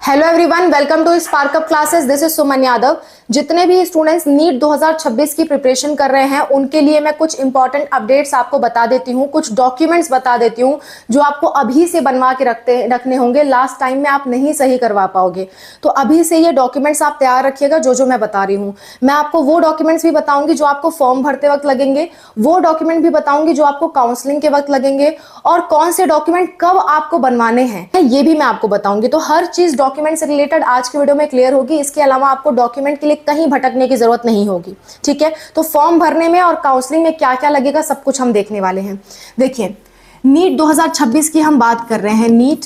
Hello everyone, welcome to Spark Up classes. This is Suman Yadav. जितने भी students NEET 2026 की preparation कर रहे हैं उनके लिए मैं कुछ इंपॉर्टेंट अपडेट्स आपको बता देती हूँ, कुछ डॉक्यूमेंट्स बता देती हूँ जो आपको अभी से बनवा के रखने होंगे। लास्ट टाइम में आप नहीं सही करवा पाओगे, तो अभी से ये डॉक्यूमेंट्स आप तैयार रखिएगा। जो मैं बता रही हूँ, मैं आपको वो डॉक्यूमेंट्स भी बताऊंगी जो आपको फॉर्म भरते वक्त लगेंगे, वो डॉक्यूमेंट भी बताऊंगी जो आपको काउंसलिंग के वक्त लगेंगे, और कौन से डॉक्यूमेंट कब आपको बनवाने हैं ये भी मैं आपको बताऊंगी। तो हर चीज डॉक्यूमेंट से रिलेटेड आज की वीडियो में क्लियर होगी। इसके अलावा आपको डॉक्यूमेंट के लिए कहीं भटकने की जरूरत नहीं होगी, ठीक है। तो फॉर्म भरने में और काउंसलिंग में क्या क्या लगेगा सब कुछ हम देखने वाले हैं। देखिए, नीट 2026 की हम बात कर रहे हैं, नीट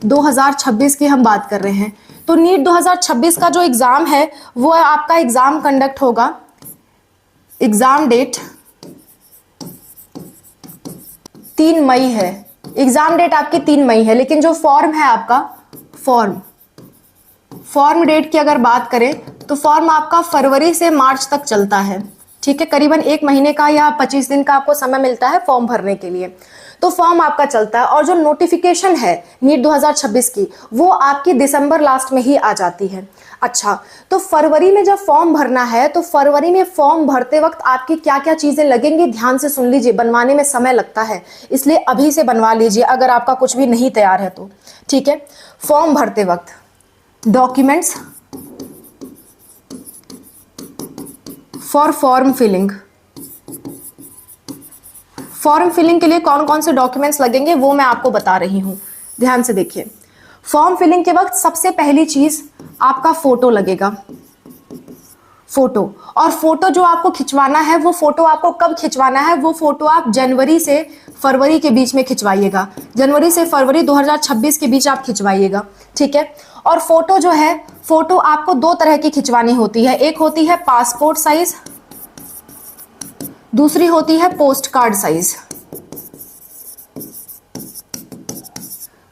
2026 की हम बात कर रहे हैं। तो नीट 2026 का जो एग्जाम है वो आपका एग्जाम कंडक्ट होगा, एग्जाम डेट 3 मई है। एग्जाम डेट आपकी 3 मई है, लेकिन जो फॉर्म है आपका फॉर्म डेट की अगर बात करें तो फॉर्म आपका फरवरी से मार्च तक चलता है, ठीक है। करीबन 1 महीने का या 25 दिन का आपको समय मिलता है फॉर्म भरने के लिए। तो फॉर्म आपका चलता है, और जो नोटिफिकेशन है नीट 2026 की वो आपकी दिसंबर लास्ट में ही आ जाती है। अच्छा, तो फरवरी में जब फॉर्म भरना है तो फरवरी में फॉर्म भरते वक्त आपकी क्या क्या चीजें लगेंगी ध्यान से सुन लीजिए। बनवाने में समय लगता है, इसलिए अभी से बनवा लीजिए अगर आपका कुछ भी नहीं तैयार है तो, ठीक है। फॉर्म भरते वक्त documents for form filling, form filling के लिए कौन कौन से डॉक्यूमेंट्स लगेंगे वो मैं आपको बता रही हूं, ध्यान से देखिए। फॉर्म फिलिंग के वक्त सबसे पहली चीज आपका फोटो लगेगा, फोटो। और फोटो जो आपको खिंचवाना है वो फोटो आपको कब खिंचवाना है, वो फोटो आप जनवरी से फरवरी के बीच में खिंचवाइएगा। जनवरी से फरवरी 2026 के बीच आप खिंचवाइएगा, ठीक है। और फोटो जो है, फोटो आपको 2 तरह की खिंचवानी होती है। एक होती है पासपोर्ट साइज, दूसरी होती है post card size.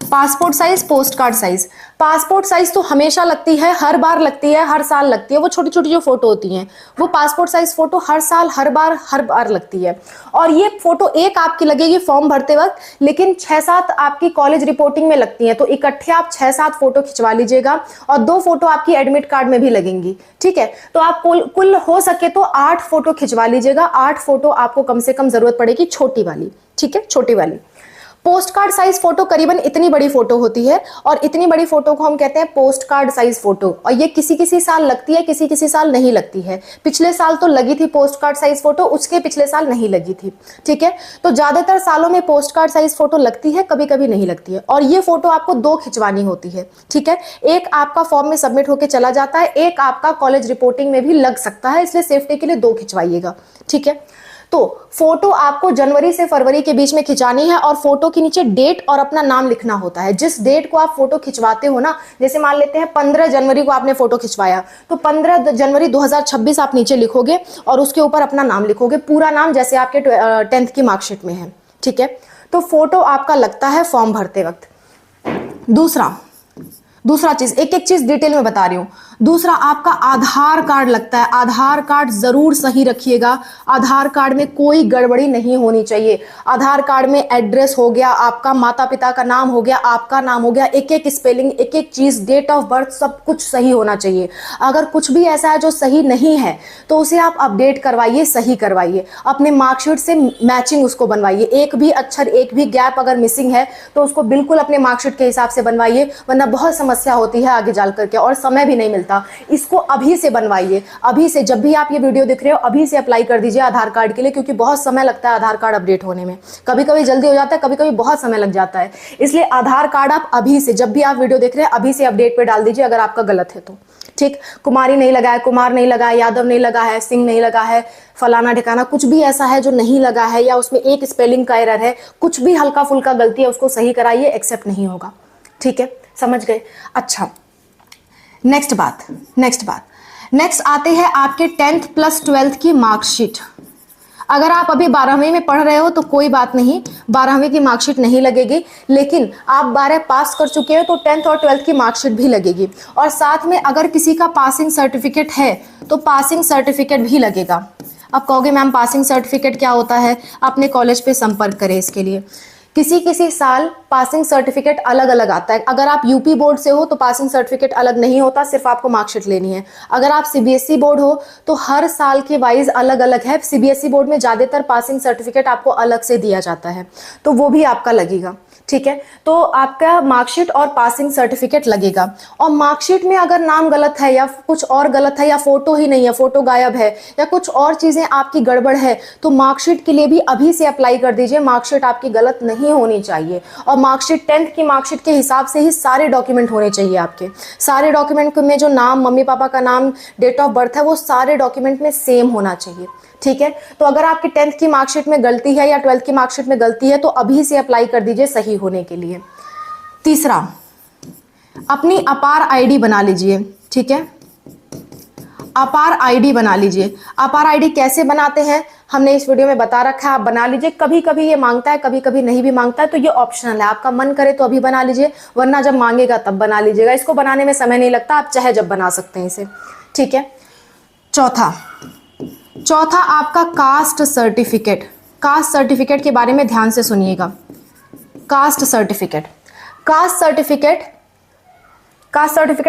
Passport size, post card size. Passport size तो हमेशा लगती है, हर बार लगती है, हर साल लगती है। वो छोटी छोटी जो फोटो होती हैं वो पासपोर्ट साइज फोटो हर साल हर बार लगती है। और ये फोटो एक आपकी लगेगी फॉर्म भरते वक्त, लेकिन 6-7 आपकी कॉलेज रिपोर्टिंग में लगती हैं। तो इकट्ठे आप 6-7 फोटो खिंचवा लीजिएगा, और 2 फोटो आपकी एडमिट कार्ड में भी लगेंगी, ठीक है। तो आप कुल हो सके तो 8 फोटो खिंचवा लीजिएगा। 8 फोटो आपको कम से कम जरूरत पड़ेगी, छोटी वाली, ठीक है, छोटी वाली। पोस्ट कार्ड साइज फोटो करीबन इतनी बड़ी फोटो होती है, और इतनी बड़ी फोटो को हम कहते हैं पोस्ट कार्ड साइज फोटो। और ये किसी किसी साल लगती है, किसी किसी साल नहीं लगती है। पिछले साल तो लगी थी पोस्ट कार्ड साइज फोटो, उसके पिछले साल नहीं लगी थी, ठीक है। तो ज्यादातर सालों में पोस्ट कार्ड साइज फोटो लगती है, कभी कभी नहीं लगती है। और ये फोटो आपको 2 खिंचवानी होती है, ठीक है। एक आपका फॉर्म में सबमिट होकर चला जाता है, एक आपका कॉलेज रिपोर्टिंग में भी लग सकता है, इसलिए सेफ्टी के लिए 2 खिंचवाइएगा, ठीक है। तो फोटो आपको जनवरी से फरवरी के बीच में खिंचानी है, और फोटो के नीचे डेट और अपना नाम लिखना होता है। जिस डेट को आप फोटो खिंचवाते हो ना, जैसे मान लेते हैं 15 जनवरी को आपने फोटो खिंचवाया, तो 15 जनवरी 2026 आप नीचे लिखोगे और उसके ऊपर अपना नाम लिखोगे, पूरा नाम जैसे आपके 10th की मार्कशीट में है, ठीक है। तो फोटो आपका लगता है फॉर्म भरते वक्त। दूसरा चीज, एक एक चीज डिटेल में बता रही हूं। दूसरा आपका आधार कार्ड लगता है। आधार कार्ड जरूर सही रखिएगा, आधार कार्ड में कोई गड़बड़ी नहीं होनी चाहिए। आधार कार्ड में एड्रेस हो गया, आपका माता पिता का नाम हो गया, आपका नाम हो गया, एक एक स्पेलिंग, एक एक चीज, डेट ऑफ बर्थ, सब कुछ सही होना चाहिए। अगर कुछ भी ऐसा है जो सही नहीं है तो उसे आप अपडेट करवाइए, सही करवाइए, अपने मार्कशीट से मैचिंग उसको बनवाइए। एक भी अक्षर, एक भी गैप अगर मिसिंग है तो उसको बिल्कुल अपने मार्कशीट के हिसाब से बनवाइए, वरना बहुत समस्या होती है आगे जाकर करके, और समय भी नहीं मिलता। इसको अभी से बनवाइए, अभी से। जब भी आप ये वीडियो देख रहे हो अभी से अप्लाई कर दीजिए आधार कार्ड के लिए, क्योंकि बहुत समय लगता है आधार कार्ड अपडेट होने में। कभी कभी जल्दी हो जाता है, कभी कभी बहुत समय लग जाता है। इसलिए आधार कार्ड आप अभी से, जब भी आप वीडियो देख रहे हैं अभी से अपडेट पे डाल दीजिए अगर आपका गलत है तो, ठीक। कुमारी नहीं लगा है, कुमार नहीं लगा है, यादव नहीं लगा है, सिंह नहीं लगा है, फलाना ठिकाना कुछ भी ऐसा है जो नहीं लगा है, या उसमें एक स्पेलिंग का एरर है, कुछ भी हल्का फुल्का गलती है, उसको सही कराइए, एक्सेप्ट नहीं होगा, ठीक है। समझ गए? अच्छा, नेक्स्ट बात आते हैं आपके 10th प्लस 12th की मार्कशीट। अगर आप अभी 12वीं में पढ़ रहे हो तो कोई बात नहीं, 12वीं की मार्कशीट नहीं लगेगी, लेकिन आप 12 पास कर चुके हो तो 10th और 12th की मार्कशीट भी लगेगी। और साथ में अगर किसी का पासिंग सर्टिफिकेट है तो पासिंग सर्टिफिकेट भी लगेगा। अब कहोगे मैम पासिंग सर्टिफिकेट क्या होता है? अपने कॉलेज पे संपर्क करें इसके लिए। किसी किसी साल पासिंग सर्टिफिकेट अलग अलग आता है। अगर आप यूपी बोर्ड से हो तो पासिंग सर्टिफिकेट अलग नहीं होता, सिर्फ आपको मार्कशीट लेनी है। अगर आप सीबीएसई बोर्ड हो तो हर साल के वाइज अलग अलग है। सीबीएसई बोर्ड में ज्यादातर पासिंग सर्टिफिकेट आपको अलग से दिया जाता है, तो वो भी आपका लगेगा। ठीक है, तो आपका मार्कशीट और पासिंग सर्टिफिकेट लगेगा। और मार्कशीट में अगर नाम गलत है या कुछ और गलत है या फोटो ही नहीं है, फोटो गायब है या कुछ और चीजें आपकी गड़बड़ है, तो मार्कशीट के लिए भी अभी से अप्लाई कर दीजिए। मार्कशीट आपकी गलत नहीं होनी चाहिए। और मार्कशीट 10th की मार्कशीट के हिसाब से ही सारे डॉक्यूमेंट होने चाहिए आपके। सारे डॉक्यूमेंट में जो नाम, मम्मी पापा का नाम, डेट ऑफ बर्थ है, वो सारे डॉक्यूमेंट में सेम होना चाहिए। ठीक है, तो अगर आपकी 10th की मार्कशीट में गलती है या 12th की मार्कशीट में गलती है तो अभी से अप्लाई कर दीजिए सही होने के लिए। तीसरा, अपनी अपार आईडी बना लीजिए। ठीक है, अपार आईडी बना लीजिए। अपार आईडी कैसे बनाते हैं हमने इस वीडियो में बता रखा है, आप बना लीजिए। कभी कभी ये मांगता है, कभी कभी नहीं भी मांगता है, तो ये ऑप्शनल है। आपका मन करे तो अभी बना लीजिए, वरना जब मांगेगा तब बना लीजिएगा। इसको बनाने में समय नहीं लगता, आप चाहे जब बना सकते हैं इसे। ठीक है, चौथा आपका कास्ट सर्टिफिकेट। कास्ट सर्टिफिकेट के बारे में ध्यान से सुनिएगा। कास्ट सर्टिफिकेट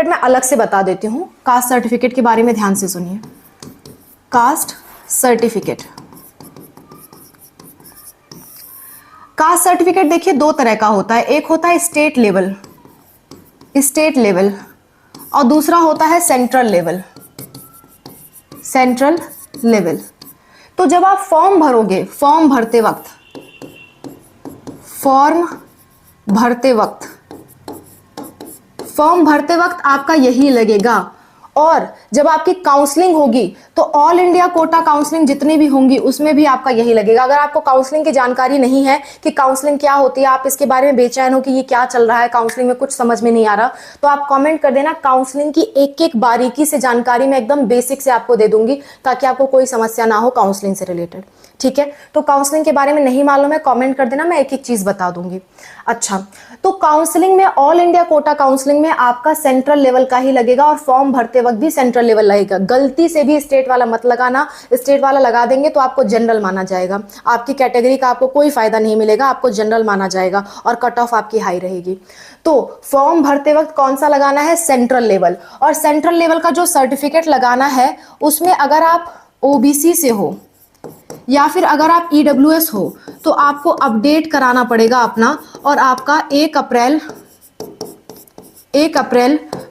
मैं अलग से बता देती हूं। कास्ट सर्टिफिकेट के बारे में ध्यान से सुनिए। कास्ट सर्टिफिकेट देखिए दो तरह का होता है। एक होता है स्टेट लेवल और दूसरा होता है सेंट्रल लेवल। तो जब आप फॉर्म भरोगे, फॉर्म भरते वक्त आपका यही लगेगा। और जब आपकी काउंसलिंग होगी तो ऑल इंडिया कोटा काउंसलिंग जितनी भी होंगी उसमें भी आपका यही लगेगा। अगर आपको काउंसलिंग की जानकारी नहीं है कि काउंसलिंग क्या होती है, आप इसके बारे में बेचैन हो कि ये क्या चल रहा है, काउंसलिंग में कुछ समझ में नहीं आ रहा, तो आप कमेंट कर देना। काउंसलिंग की एक एक बारीकी से जानकारी मैं एकदम बेसिक से आपको दे दूंगी, ताकि आपको कोई समस्या ना हो काउंसलिंग से रिलेटेड। ठीक है, तो काउंसलिंग के बारे में नहीं मालूम है, कमेंट कर देना, मैं एक एक चीज बता दूंगी। अच्छा, तो काउंसलिंग में, ऑल इंडिया कोटा काउंसलिंग में आपका सेंट्रल लेवल का ही लगेगा और फॉर्म भरते वक्त भी सेंट्रल लेवल लगेगा। गलती से भी स्टेट वाला मत लगाना। स्टेट वाला लगा देंगे तो आपको जनरल माना जाएगा, आपकी कैटेगरी का आपको कोई फायदा नहीं मिलेगा, आपको जनरल माना जाएगा और कट ऑफ आपकी हाई रहेगी। तो फॉर्म भरते वक्त कौन सा लगाना है? Central level. और सेंट्रल लेवल का जो सर्टिफिकेट लगाना है उसमें अगर आप ओबीसी से हो या फिर अगर आप ईडब्ल्यूएस हो तो आपको अपडेट कराना पड़ेगा अपना, और आपका 1 अप्रैल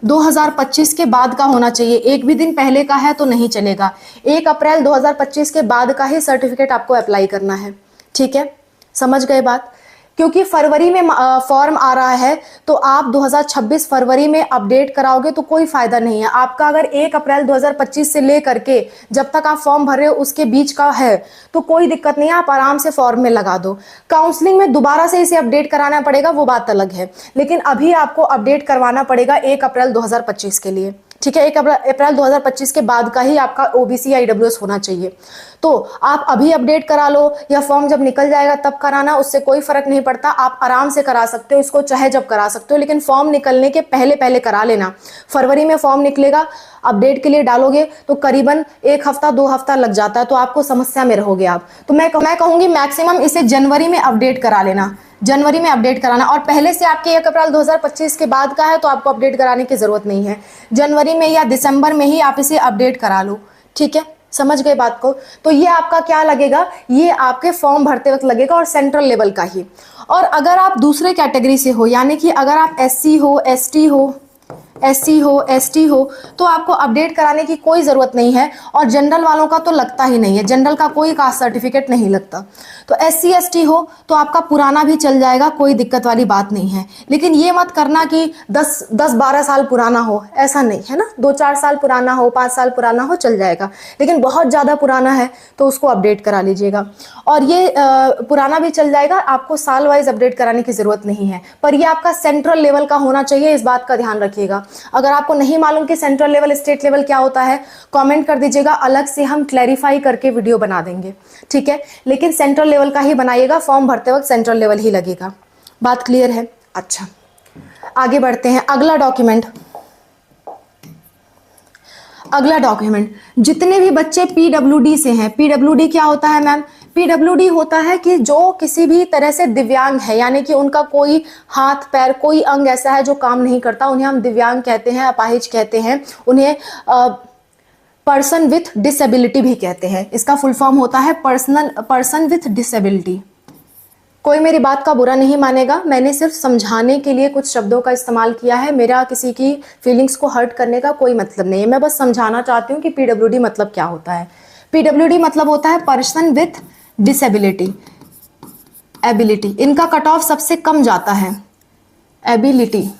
2025 के बाद का होना चाहिए। एक भी दिन पहले का है तो नहीं चलेगा। 1 अप्रैल 2025 के बाद का ही सर्टिफिकेट आपको अप्लाई करना है। ठीक है, समझ गए बात? क्योंकि फरवरी में फॉर्म आ रहा है तो आप 2026 फरवरी में अपडेट कराओगे तो कोई फायदा नहीं है आपका। अगर 1 अप्रैल 2025 से लेकर के जब तक आप फॉर्म भर रहे हो उसके बीच का है तो कोई दिक्कत नहीं है, आप आराम से फॉर्म में लगा दो। काउंसलिंग में दोबारा से इसे अपडेट कराना पड़ेगा, वो बात अलग है, लेकिन अभी आपको अपडेट करवाना पड़ेगा 1 अप्रैल 2025 के लिए। ठीक है, 1 अप्रैल 2025 के बाद का ही आपका ओबीसी या ईडब्ल्यूएस होना चाहिए। तो आप अभी अपडेट करा लो या फॉर्म जब निकल जाएगा तब कराना, उससे कोई फर्क नहीं पड़ता। आप आराम से करा सकते हो इसको, चाहे जब करा सकते हो, लेकिन फॉर्म निकलने के पहले पहले करा लेना। फरवरी में फॉर्म निकलेगा, अपडेट के लिए डालोगे तो करीबन 1 हफ्ता 2 हफ्ता लग जाता है, तो आपको समस्या में रहोगे आप। तो मैं कहूंगी मैक्सिमम इसे जनवरी में अपडेट करा लेना, जनवरी में अपडेट कराना। और पहले से आपके 1 अप्रैल 2025 के बाद का है तो आपको अपडेट कराने की जरूरत नहीं है, जनवरी में या दिसंबर में ही आप इसे अपडेट करा लो। ठीक है, समझ गए बात को? तो ये आपका क्या लगेगा? ये आपके फॉर्म भरते वक्त लगेगा और सेंट्रल लेवल का ही। और अगर आप दूसरे कैटेगरी से हो, यानी कि अगर आप एससी हो, एसटी हो तो आपको अपडेट कराने की कोई जरूरत नहीं है। और जनरल वालों का तो लगता ही नहीं है, जनरल का कोई कास्ट सर्टिफिकेट नहीं लगता। तो एससी एसटी हो तो आपका पुराना भी चल जाएगा, कोई दिक्कत वाली बात नहीं है। लेकिन ये मत करना कि 10-12 साल पुराना हो, ऐसा नहीं है ना। 2-4 साल पुराना हो, 5 साल पुराना हो, चल जाएगा। लेकिन बहुत ज्यादा पुराना है तो उसको अपडेट करा लीजिएगा। और ये पुराना भी चल जाएगा, आपको साल वाइज अपडेट कराने की जरूरत नहीं है। पर ये आपका सेंट्रल लेवल का होना चाहिए, इस बात का ध्यान रखिएगा। अगर आपको नहीं मालूम कि सेंट्रल लेवल स्टेट लेवल क्या होता है, कमेंट कर दीजिएगा, अलग से हम क्लैरिफाई करके वीडियो बना देंगे। ठीक है, लेकिन सेंट्रल लेवल का ही बनाइएगा, फॉर्म भरते वक्त सेंट्रल लेवल ही लगेगा। बात क्लियर है? अच्छा, आगे बढ़ते हैं। अगला अगला डॉक्यूमेंट, जितने भी बच्चे पीडब्ल्यूडी से हैं, पीडब्ल्यूडी क्या होता है मैम? पीडब्ल्यूडी होता है कि जो किसी भी तरह से दिव्यांग है, यानी कि उनका कोई हाथ पैर कोई अंग ऐसा है जो काम नहीं करता, उन्हें हम दिव्यांग कहते हैं, अपाहिज कहते हैं, उन्हें पर्सन विथ डिसेबिलिटी भी कहते हैं। इसका फुल फॉर्म होता है पर्सन विथ डिसेबिलिटी। कोई मेरी बात का बुरा नहीं मानेगा, मैंने सिर्फ समझाने के लिए कुछ शब्दों का इस्तेमाल किया है, मेरा किसी की फीलिंग्स को हर्ट करने का कोई मतलब नहीं है, मैं बस समझाना चाहती हूँ कि पीडब्ल्यूडी मतलब क्या होता है। पीडब्ल्यूडी मतलब होता है पर्सन विथ डिसेबिलिटी, एबिलिटी, इनका कट ऑफ सबसे कम जाता है, एबिलिटी,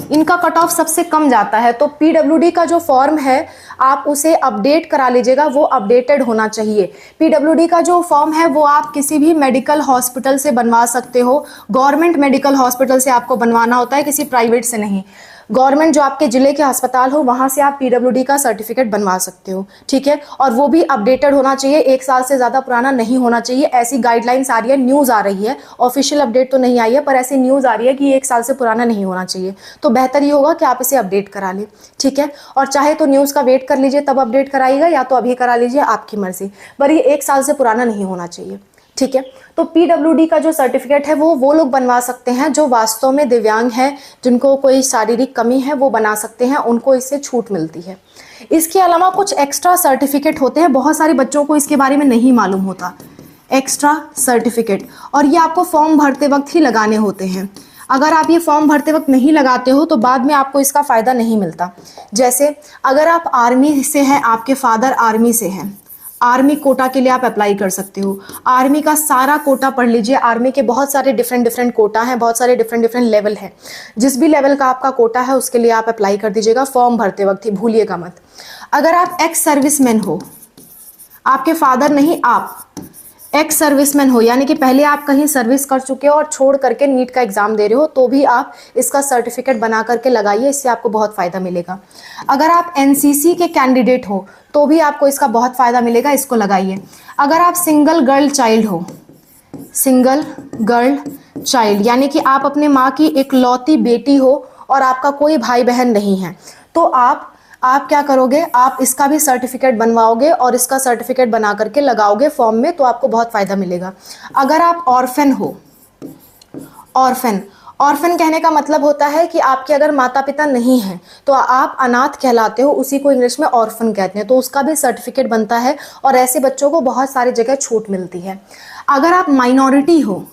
इनका कट ऑफ सबसे कम जाता है। तो पीडब्ल्यूडी का जो फॉर्म है आप उसे अपडेट करा लीजिएगा, वो अपडेटेड होना चाहिए। पीडब्ल्यूडी का जो फॉर्म है वो आप किसी भी मेडिकल हॉस्पिटल से बनवा सकते हो, गवर्नमेंट मेडिकल हॉस्पिटल से आपको बनवाना होता है, किसी प्राइवेट से नहीं। गवर्नमेंट जो आपके जिले के अस्पताल हो वहां से आप पीडब्ल्यूडी का सर्टिफिकेट बनवा सकते हो, ठीक है। और वो भी अपडेटेड होना चाहिए, 1 साल से ज्यादा पुराना नहीं होना चाहिए। ऐसी गाइडलाइंस आ रही है, न्यूज आ रही है, ऑफिशियल अपडेट तो नहीं आई है पर ऐसी न्यूज आ रही है कि 1 साल से पुराना नहीं होना चाहिए। तो बेहतर ये होगा कि आप इसे अपडेट करा लें, ठीक है। और चाहे तो न्यूज का वेट कर लीजिए तब अपडेट कराइएगा, या तो अभी करा लीजिए, आपकी मर्जी, पर ये 1 साल से पुराना नहीं होना चाहिए, ठीक है। तो पीडब्ल्यूडी का जो सर्टिफिकेट है वो लोग बनवा सकते हैं जो वास्तव में दिव्यांग हैं, जिनको कोई शारीरिक कमी है वो बना सकते हैं, उनको इससे छूट मिलती है। इसके अलावा कुछ एक्स्ट्रा सर्टिफिकेट होते हैं, बहुत सारे बच्चों को इसके बारे में नहीं मालूम होता, एक्स्ट्रा सर्टिफिकेट, और ये आपको फॉर्म भरते वक्त ही लगाने होते हैं। अगर आप ये फॉर्म भरते वक्त नहीं लगाते हो तो बाद में आपको इसका फ़ायदा नहीं मिलता। जैसे अगर आप आर्मी से हैं, आपके फादर आर्मी से हैं, आर्मी कोटा के लिए आप अप्लाई कर सकते हो। आर्मी का सारा कोटा पढ़ लीजिए, आर्मी के बहुत सारे डिफरेंट कोटा हैं, बहुत सारे डिफरेंट लेवल हैं। जिस भी लेवल का आपका कोटा है उसके लिए आप अप्लाई कर दीजिएगा फॉर्म भरते वक्त ही, भूलिएगा मत। अगर आप एक्स सर्विसमैन हो, आपके फादर नहीं, आप एक्स सर्विसमैन हो, यानी कि पहले आप कहीं सर्विस कर चुके हो और छोड़ करके नीट का एग्जाम दे रहे हो, तो भी आप इसका सर्टिफिकेट बना करके लगाइए, इससे आपको बहुत फायदा मिलेगा। अगर आप एनसीसी के कैंडिडेट हो तो भी आपको इसका बहुत फायदा मिलेगा, इसको लगाइए। अगर आप सिंगल गर्ल चाइल्ड हो, सिंगल गर्ल चाइल्ड यानी कि आप अपने माँ की इकलौती बेटी हो और आपका कोई भाई बहन नहीं है, तो आप क्या करोगे, आप इसका भी सर्टिफिकेट बनवाओगे और इसका सर्टिफिकेट बना करके लगाओगे फॉर्म में, तो आपको बहुत फायदा मिलेगा। अगर आप ऑर्फन हो, ऑर्फन कहने का मतलब होता है कि आपके अगर माता पिता नहीं हैं तो आप अनाथ कहलाते हो, उसी को इंग्लिश में ऑर्फन कहते हैं, तो उसका भी सर्टिफिकेट बनता है और ऐसे बच्चों को बहुत सारी जगह छूट मिलती है। अगर आप माइनॉरिटी हो,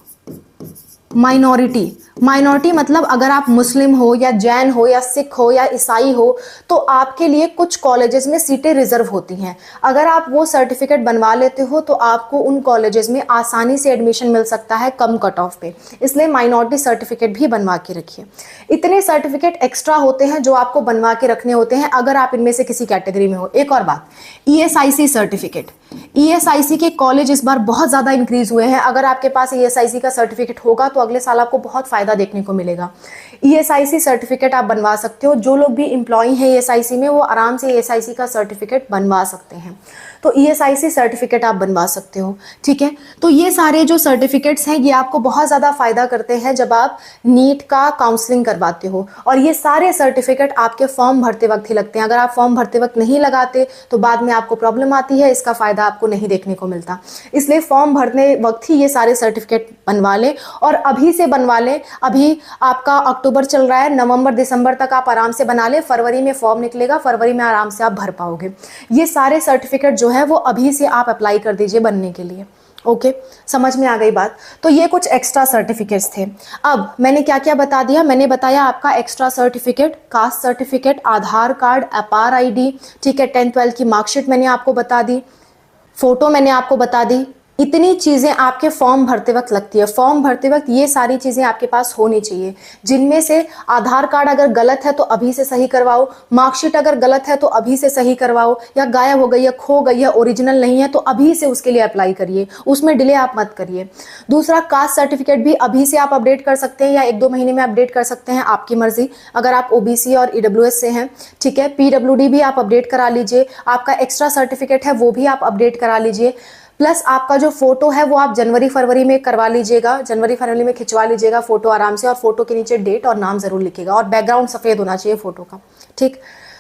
माइनॉरिटी मतलब अगर आप मुस्लिम हो या जैन हो या सिख हो या ईसाई हो तो आपके लिए कुछ कॉलेजेस में सीटें रिजर्व होती हैं। अगर आप वो सर्टिफिकेट बनवा लेते हो तो आपको उन कॉलेजेस में आसानी से एडमिशन मिल सकता है कम कट ऑफ पे, इसलिए माइनॉरिटी सर्टिफिकेट भी बनवा के रखिए। इतने सर्टिफिकेट एक्स्ट्रा होते हैं जो आपको बनवा के रखने होते हैं अगर आप इनमें से किसी कैटेगरी में हो। एक और बात, ESIC सर्टिफिकेट, ESIC के कॉलेज इस बार बहुत ज़्यादा इंक्रीज हुए हैं। अगर आपके पास ESIC का सर्टिफिकेट होगा तो अगले साल आपको बहुत फायदा देखने को मिलेगा। ESIC सर्टिफिकेट आप बनवा सकते हो, जो लोग भी एम्प्लॉय हैं ESIC में वो आराम से ESIC का सर्टिफिकेट बनवा सकते हैं, तो ESIC सर्टिफिकेट आप बनवा सकते हो, ठीक है। तो ये सारे जो सर्टिफिकेट्स हैं ये आपको बहुत ज़्यादा फायदा करते हैं जब आप नीट का काउंसलिंग करवाते हो, और ये सारे सर्टिफिकेट आपके फॉर्म भरते वक्त ही लगते हैं। अगर आप फॉर्म भरते वक्त नहीं लगाते तो बाद में आपको प्रॉब्लम आती है, इसका फायदा आपको नहीं देखने को मिलता। इसलिए फॉर्म भरने वक्त ही ये सारे सर्टिफिकेट बनवा लें, और अभी से बनवा लें। अभी आपका अक्टूबर चल रहा है, नवंबर दिसंबर तक आप आराम से बना लें, फरवरी में फॉर्म निकलेगा, फरवरी में आराम से आप भर पाओगे। ये सारे सर्टिफिकेट जो है वो अभी से आप अप्लाई कर दीजिए बनने के लिए। ओके, समझ में आ गई बात। तो ये कुछ एक्स्ट्रा सर्टिफिकेट्स थे। अब मैंने क्या क्या बता दिया, मैंने बताया आपका एक्स्ट्रा सर्टिफिकेट, कास्ट सर्टिफिकेट, आधार कार्ड, अपार ID, ठीक है, 10th 12th की मार्कशीट मैंने आपको बता दी, फोटो मैंने आपको बता दी। इतनी चीज़ें आपके फॉर्म भरते वक्त लगती है। फॉर्म भरते वक्त ये सारी चीज़ें आपके पास होनी चाहिए, जिनमें से आधार कार्ड अगर गलत है तो अभी से सही करवाओ, मार्कशीट अगर गलत है तो अभी से सही करवाओ, या गायब हो गई है, खो गई है, ओरिजिनल नहीं है तो अभी से उसके लिए अप्लाई करिए, उसमें डिले आप मत करिए। दूसरा, कास्ट सर्टिफिकेट भी अभी से आप अपडेट कर सकते हैं या 1-2 महीने में अपडेट कर सकते हैं, आपकी मर्जी, अगर आप OBC और EWS से हैं, ठीक है। PWD भी आप अपडेट करा लीजिए, आपका एक्स्ट्रा सर्टिफिकेट है वो भी आप अपडेट करा लीजिए, प्लस आपका जो फोटो है वो आप जनवरी फरवरी में करवा लीजिएगा, जनवरी फरवरी में खिंचवा लीजिएगा फोटो आराम से, और फोटो के नीचे डेट और नाम जरूर लिखिएगा, और बैकग्राउंड सफेद होना चाहिए फोटो का, ठीक।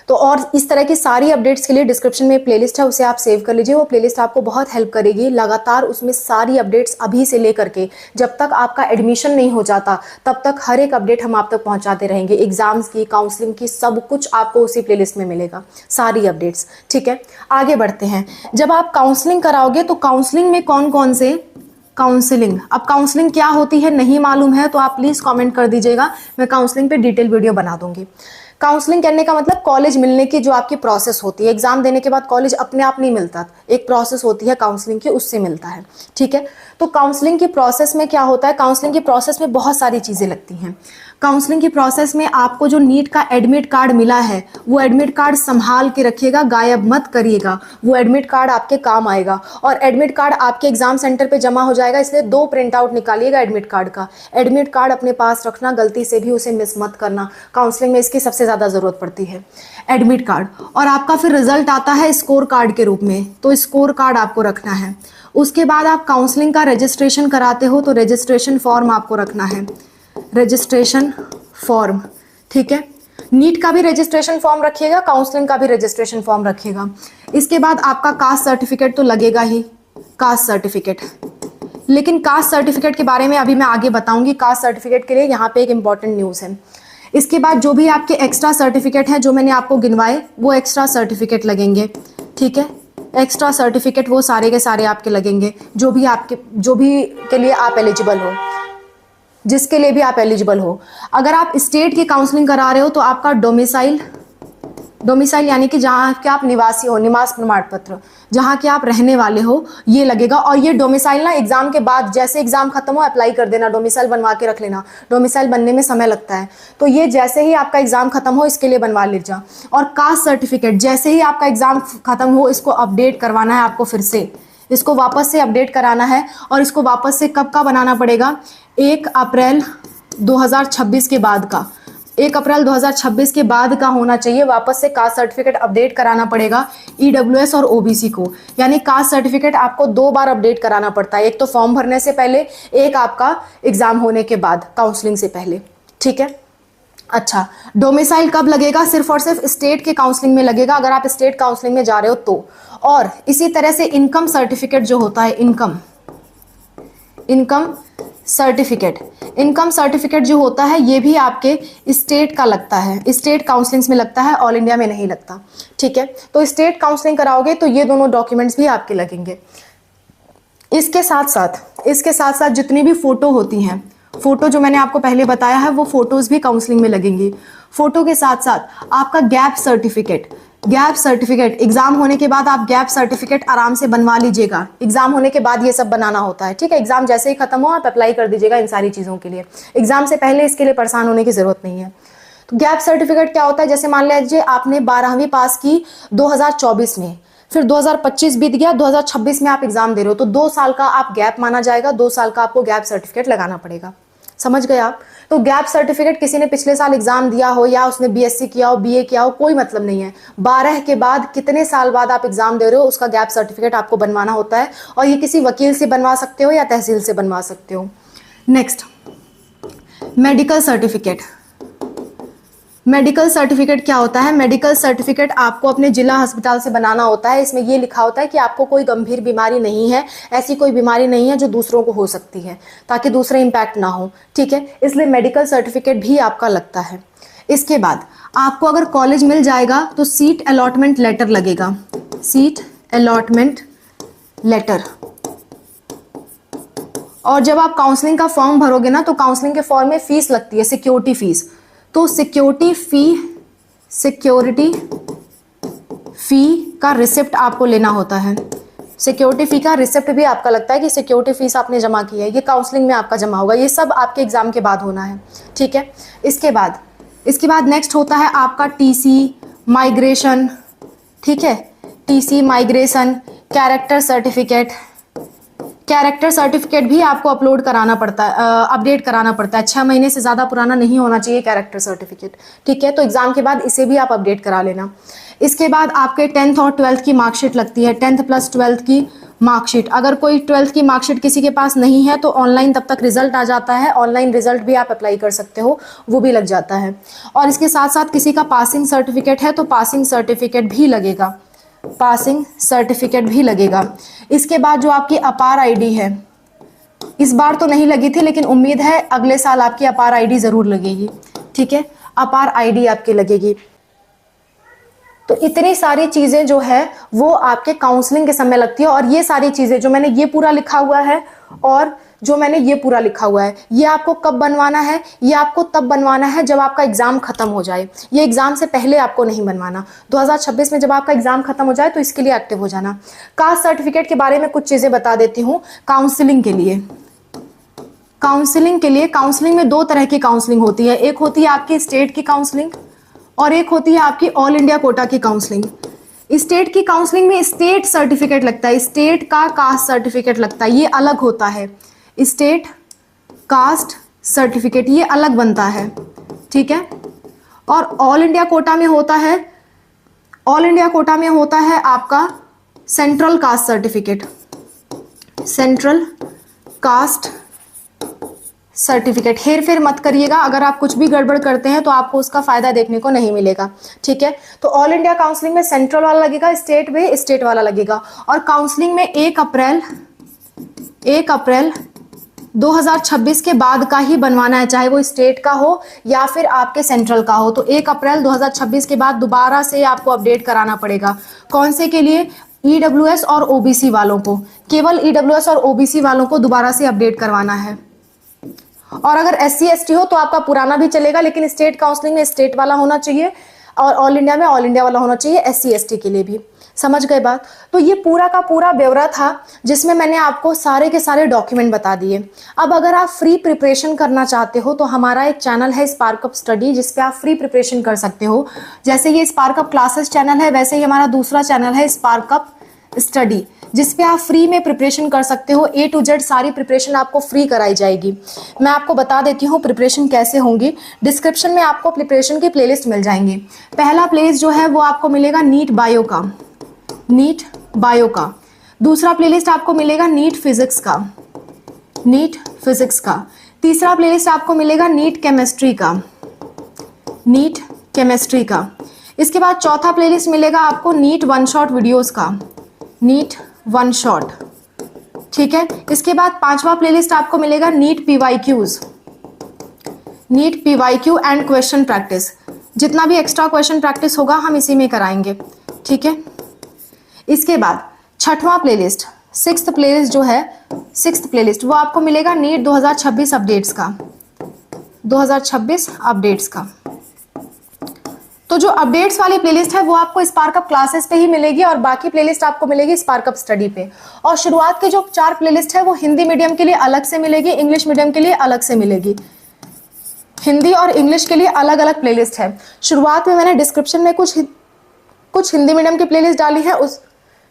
तो और इस तरह की सारी अपडेट्स के लिए डिस्क्रिप्शन में प्लेलिस्ट है, उसे आप सेव कर लीजिए। वो प्लेलिस्ट आपको बहुत हेल्प करेगी। लगातार उसमें सारी अपडेट्स अभी से लेकर के जब तक आपका एडमिशन नहीं हो जाता तब तक हर एक अपडेट हम आप तक पहुंचाते रहेंगे। एग्जाम्स की, काउंसलिंग की, सब कुछ आपको उसी प्लेलिस्ट में मिलेगा, सारी अपडेट्स। ठीक है, आगे बढ़ते हैं। जब आप काउंसलिंग कराओगे तो काउंसलिंग में कौन कौन से काउंसलिंग, अब काउंसलिंग क्या होती है नहीं मालूम है तो आप प्लीज कमेंट कर दीजिएगा, मैं काउंसलिंग पे डिटेल वीडियो बना दूंगी। काउंसलिंग करने का मतलब कॉलेज मिलने की जो आपकी प्रोसेस होती है। एग्जाम देने के बाद कॉलेज अपने आप नहीं मिलता, एक प्रोसेस होती है काउंसलिंग की, उससे मिलता है। ठीक है, तो काउंसलिंग की प्रोसेस में क्या होता है, काउंसलिंग की प्रोसेस में बहुत सारी चीजें लगती हैं। काउंसलिंग की प्रोसेस में आपको जो नीट का एडमिट कार्ड मिला है वो एडमिट कार्ड संभाल के रखिएगा, गायब मत करिएगा। वो एडमिट कार्ड आपके काम आएगा और एडमिट कार्ड आपके एग्जाम सेंटर पे जमा हो जाएगा, इसलिए 2 प्रिंट आउट निकालिएगा एडमिट कार्ड का। एडमिट कार्ड अपने पास रखना, गलती से भी उसे मिस मत करना, काउंसलिंग में इसकी सबसे ज्यादा जरूरत पड़ती है, एडमिट कार्ड। और आपका फिर रिजल्ट आता है स्कोर कार्ड के रूप में, तो स्कोर कार्ड आपको रखना है। उसके बाद आप काउंसलिंग का रजिस्ट्रेशन कराते हो तो रजिस्ट्रेशन फॉर्म आपको रखना है, रजिस्ट्रेशन फॉर्म। ठीक है, नीट का भी रजिस्ट्रेशन फॉर्म रखिएगा, काउंसलिंग का भी रजिस्ट्रेशन फॉर्म रखिएगा। इसके बाद आपका कास्ट सर्टिफिकेट तो लगेगा ही, कास्ट सर्टिफिकेट। लेकिन कास्ट सर्टिफिकेट के बारे में अभी मैं आगे बताऊंगी। कास्ट सर्टिफिकेट के लिए यहाँ पे एक इंपॉर्टेंट न्यूज़ है। इसके बाद जो भी आपके एक्स्ट्रा सर्टिफिकेट हैं जो मैंने आपको गिनवाए वो एक्स्ट्रा सर्टिफिकेट लगेंगे। ठीक है, एक्स्ट्रा सर्टिफिकेट वो सारे के सारे आपके लगेंगे, जो भी के लिए आप एलिजिबल हो, जिसके लिए भी आप एलिजिबल हो। अगर आप स्टेट की काउंसलिंग करा रहे हो तो आपका डोमिसाइल यानी कि जहाँ के आप निवासी हो, निवास प्रमाण पत्र, जहाँ के आप रहने वाले हो, ये लगेगा। और ये डोमिसाइल ना एग्जाम के बाद, जैसे एग्जाम खत्म हो अप्लाई कर देना, डोमिसाइल बनवा के रख लेना, डोमिसाइल बनने में समय लगता है, तो ये जैसे ही आपका एग्जाम खत्म हो इसके लिए बनवा लीजिए। और कास्ट सर्टिफिकेट जैसे ही आपका एग्जाम खत्म हो इसको अपडेट करवाना है आपको, फिर से इसको वापस से अपडेट कराना है। और इसको वापस से कब का बनाना पड़ेगा, 1 अप्रैल 2026 के बाद का, 1 अप्रैल 2026 के बाद का होना चाहिए। वापस से कास्ट सर्टिफिकेट अपडेट कराना पड़ेगा ईडब्ल्यूएस और ओबीसी को। यानी कास्ट सर्टिफिकेट आपको 2 बार अपडेट कराना पड़ता है, एक तो फॉर्म भरने से पहले, एक आपका एग्जाम होने के बाद, काउंसलिंग से पहले। ठीक है, अच्छा, डोमिसाइल कब लगेगा, सिर्फ और सिर्फ स्टेट के काउंसलिंग में लगेगा, अगर आप स्टेट काउंसलिंग में जा रहे हो तो। और इसी तरह से इनकम सर्टिफिकेट जो होता है, इनकम सर्टिफिकेट जो होता है ये भी आपके स्टेट का लगता है, स्टेट काउंसलिंग में लगता है, ऑल इंडिया में नहीं लगता। ठीक है, तो स्टेट काउंसलिंग कराओगे तो ये दोनों डॉक्यूमेंट्स भी आपके लगेंगे। इसके साथ साथ जितनी भी फोटो होती हैं, फोटो जो मैंने आपको पहले बताया है वो फोटोज भी काउंसलिंग में लगेंगी। फोटो के साथ साथ आपका गैप सर्टिफिकेट एग्जाम होने के बाद आप गैप सर्टिफिकेट आराम से बनवा लीजिएगा। एग्जाम होने के बाद ये सब बनाना होता है। ठीक है, एग्जाम जैसे ही खत्म हो आप अप्लाई कर दीजिएगा इन सारी चीजों के लिए, एग्जाम से पहले इसके लिए परेशान होने की जरूरत नहीं है। तो गैप सर्टिफिकेट क्या होता है, जैसे मान लीजिए आपने 12वीं पास की 2024 में, फिर 2025 बीत गया, 2026 में आप एग्जाम दे रहे हो, तो 2 साल का आप गैप माना जाएगा, 2 साल का आपको गैप सर्टिफिकेट लगाना पड़ेगा। समझ गए आप। तो गैप सर्टिफिकेट किसी ने पिछले साल एग्जाम दिया हो या उसने बीएससी किया हो, बीए किया हो, कोई मतलब नहीं है। 12 के बाद कितने साल बाद आप एग्जाम दे रहे हो उसका गैप सर्टिफिकेट आपको बनवाना होता है, और ये किसी वकील से बनवा सकते हो या तहसील से बनवा सकते हो। Next, medical certificate. Medical certificate क्या होता है, मेडिकल सर्टिफिकेट आपको अपने जिला अस्पताल से बनाना होता है। इसमें यह लिखा होता है कि आपको कोई गंभीर बीमारी नहीं है, ऐसी कोई बीमारी नहीं है जो दूसरों को हो सकती है, ताकि दूसरे इंपैक्ट ना हो। ठीक है, इसलिए मेडिकल सर्टिफिकेट भी आपका लगता है। इसके बाद आपको अगर कॉलेज मिल जाएगा तो सीट अलॉटमेंट लेटर लगेगा, सीट अलॉटमेंट लेटर। और जब आप काउंसलिंग का फॉर्म भरोगे ना तो काउंसलिंग के फॉर्म में फीस लगती है, सिक्योरिटी फीस। तो सिक्योरिटी फी का रिसिप्ट आपको लेना होता है। सिक्योरिटी फी का रिसिप्ट भी आपका लगता है कि सिक्योरिटी फीस आपने जमा की है, ये काउंसलिंग में आपका जमा होगा। ये सब आपके एग्जाम के बाद होना है। ठीक है, इसके बाद नेक्स्ट होता है आपका टीसी माइग्रेशन। ठीक है, टीसी माइग्रेशन, कैरेक्टर सर्टिफिकेट भी आपको अपलोड कराना पड़ता है, अपडेट कराना पड़ता है। 6 महीने से ज़्यादा पुराना नहीं होना चाहिए कैरेक्टर सर्टिफिकेट। ठीक है, तो एग्जाम के बाद इसे भी आप अपडेट करा लेना। इसके बाद आपके 10th और 12th की मार्कशीट लगती है, 10th प्लस 12th की मार्कशीट, अगर कोई 12th की मार्कशीट किसी के पास नहीं है तो ऑनलाइन तब तक रिजल्ट आ जाता है, ऑनलाइन रिजल्ट भी आप अप्लाई कर सकते हो, वो भी लग जाता है। और इसके साथ साथ किसी का पासिंग सर्टिफिकेट है तो पासिंग सर्टिफिकेट भी लगेगा, पासिंग सर्टिफिकेट भी लगेगा। इसके बाद जो आपकी अपार आईडी है, इस बार तो नहीं लगी थी लेकिन उम्मीद है अगले साल आपकी अपार आईडी जरूर लगेगी, ठीक है, अपार आईडी आपकी लगेगी। तो इतनी सारी चीजें जो है वो आपके काउंसलिंग के समय लगती है। और ये सारी चीजें जो मैंने ये पूरा लिखा हुआ है और जो मैंने ये पूरा लिखा हुआ है, ये आपको कब बनवाना है? ये आपको तब बनवाना है जब आपका एग्जाम खत्म हो जाए, ये एग्जाम से पहले आपको नहीं बनवाना। 2026 में जब आपका एग्जाम खत्म हो जाए तो इसके लिए एक्टिव हो जाना। कास्ट सर्टिफिकेट के बारे में कुछ चीजें बता देती हूँ। काउंसलिंग के लिए, काउंसलिंग के लिए, काउंसलिंग में 2 तरह की काउंसलिंग होती है, एक होती है आपकी स्टेट की काउंसलिंग और एक होती है आपकी ऑल इंडिया कोटा की काउंसलिंग। स्टेट की काउंसलिंग में स्टेट सर्टिफिकेट लगता है, स्टेट का कास्ट सर्टिफिकेट लगता है, ये अलग होता है। स्टेट कास्ट सर्टिफिकेट ये अलग बनता है, ठीक है। और ऑल इंडिया कोटा में होता है, ऑल इंडिया कोटा में होता है आपका central caste certificate, central caste certificate. हेर फेर मत करिएगा, अगर आप कुछ भी गड़बड़ करते हैं तो आपको उसका फायदा देखने को नहीं मिलेगा, ठीक है। तो ऑल इंडिया काउंसलिंग में सेंट्रल वाला लगेगा, स्टेट में स्टेट वाला लगेगा। और काउंसलिंग में 1 अप्रैल 2026 के बाद का ही बनवाना है, चाहे वो स्टेट का हो या फिर आपके सेंट्रल का हो। तो 1 अप्रैल 2026 के बाद दोबारा से आपको अपडेट कराना पड़ेगा। कौन से के लिए? ईडब्ल्यूएस और ओबीसी वालों को, केवल ईडब्ल्यूएस और ओबीसी वालों को दोबारा से अपडेट करवाना है। और अगर SC ST हो तो आपका पुराना भी चलेगा, लेकिन स्टेट काउंसलिंग में स्टेट वाला होना चाहिए और ऑल इंडिया में ऑल इंडिया वाला होना चाहिए, SC ST के लिए भी। समझ गए बात? तो ये पूरा का पूरा ब्यौरा था जिसमें मैंने आपको सारे के सारे डॉक्यूमेंट बता दिए। अब अगर आप फ्री प्रिपरेशन करना चाहते हो तो हमारा एक चैनल है स्पार्क अप स्टडी, जिस पे आप फ्री प्रिपरेशन कर सकते हो। जैसे ये स्पार्क अप क्लासेस चैनल है, वैसे ही हमारा दूसरा चैनल है स्पार्क अप स्टडी, जिस पे आप फ्री में प्रिपरेशन कर सकते हो। A to Z सारी प्रिपरेशन आपको फ्री कराई जाएगी। मैं आपको बता देती हूँ प्रिपरेशन कैसे होंगी। डिस्क्रिप्शन में आपको प्रिपरेशन की प्लेलिस्ट मिल जाएंगी। पहला प्लेलिस्ट जो है वो आपको मिलेगा नीट बायो का, नीट बायो का। दूसरा प्लेलिस्ट आपको मिलेगा नीट फिजिक्स का, नीट फिजिक्स का। तीसरा प्लेलिस्ट आपको मिलेगा नीट केमिस्ट्री का, नीट केमिस्ट्री का। इसके बाद चौथा प्लेलिस्ट मिलेगा आपको नीट 1 शॉट वीडियोस का, नीट 1 शॉट, ठीक है। इसके बाद 5वां प्लेलिस्ट आपको मिलेगा NEET PYQs, NEET PYQ and question practice. जितना भी एक्स्ट्रा क्वेश्चन प्रैक्टिस होगा हम इसी में कराएंगे, ठीक है। इसके बाद 6वां प्लेलिस्ट, 6th प्लेलिस्ट जो है, 6th प्लेलिस्ट वो आपको मिलेगा नीट 2026 अपडेट्स का, 2026 अपडेट्स का। तो जो अपडेट्स वाली प्लेलिस्ट है वो आपको स्पार्क अप क्लासेस पे ही मिलेगी और बाकी प्लेलिस्ट आपको मिलेगी स्पार्क अप स्टडी पे। और शुरुआत की जो 4 प्लेलिस्ट है वो हिंदी मीडियम के लिए अलग से मिलेगी, इंग्लिश मीडियम के लिए अलग से मिलेगी। हिंदी और इंग्लिश के लिए अलग अलग प्लेलिस्ट है। शुरुआत में मैंने डिस्क्रिप्शन में कुछ हिंदी मीडियम की प्लेलिस्ट डाली है, उस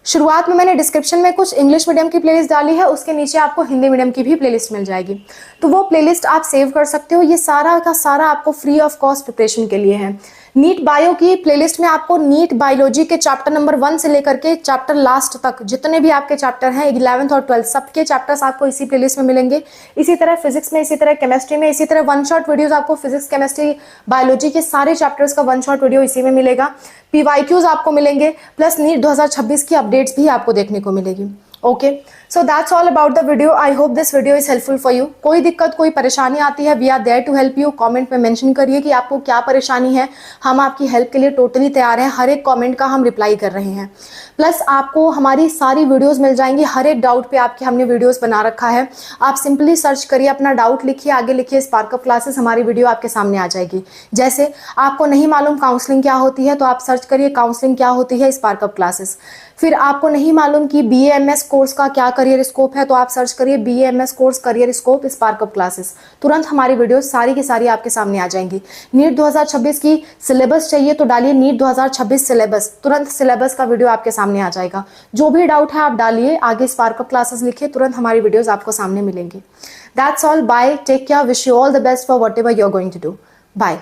शुरुआत में मैंने डिस्क्रिप्शन में कुछ इंग्लिश मीडियम की प्लेलिस्ट डाली है, उसके नीचे आपको हिंदी मीडियम की भी प्लेलिस्ट मिल जाएगी। तो वो प्लेलिस्ट आप सेव कर सकते हो। ये सारा का सारा आपको फ्री ऑफ कॉस्ट प्रिपरेशन के लिए है। नीट बायो की प्लेलिस्ट में आपको नीट बायोलॉजी के चैप्टर नंबर 1 से लेकर के चैप्टर लास्ट तक जितने भी आपके चैप्टर हैं 11th और 12th सबके चैप्टर्स आपको इसी प्लेलिस्ट में मिलेंगे। इसी तरह फिजिक्स में, इसी तरह केमिस्ट्री में, इसी तरह 1 शॉट वीडियोस आपको फिजिक्स, केमिस्ट्री, बायोलॉजी के सारे चैप्टर्स का 1 शॉट वीडियो इसी में मिलेगा। PYQs आपको मिलेंगे, प्लस नीट 2026 की अपडेट्स भी आपको देखने को मिलेगी। Okay, so that's all about the video. I hope this video is helpful for you. कोई दिक्कत, कोई परेशानी आती है, we are there to help you. Comment में मेंशन करिए कि आपको क्या परेशानी है, हम आपकी हेल्प के लिए टोटली तैयार हैं। हर एक कमेंट का हम रिप्लाई कर रहे हैं। प्लस आपको हमारी सारी वीडियोस मिल जाएंगी, हर एक डाउट पे आपके हमने वीडियोस बना रखा है। आप सिंपली सर्च करिए, अपना डाउट लिखिए, आगे लिखिए स्पार्क अप क्लासेस, हमारी वीडियो आपके सामने आ जाएगी। जैसे आपको नहीं मालूम काउंसलिंग क्या होती है तो आप सर्च करिए काउंसलिंग क्या होती है स्पार्क अप क्लासेस। फिर आपको नहीं मालूम कि BA-MS कोर्स का क्या करियर स्कोप है तो आप सर्च करिए BA-MS course career scope spark Up classes. तुरंत हमारी वीडियो सारी की सारी आपके सामने आ जाएंगी। नीट 2026 की सिलेबस चाहिए तो डालिए नीट 2026 सिलेबस, तुरंत सिलेबस का वीडियो आपके सामने आ जाएगा। जो भी डाउट है आप डालिए, आगे स्पार्क अप क्लासेस लिखिए, तुरंत हमारी वीडियोस आपको सामने मिलेंगी। That's all, bye, take care, wish you all the best for whatever you are going to do. Bye.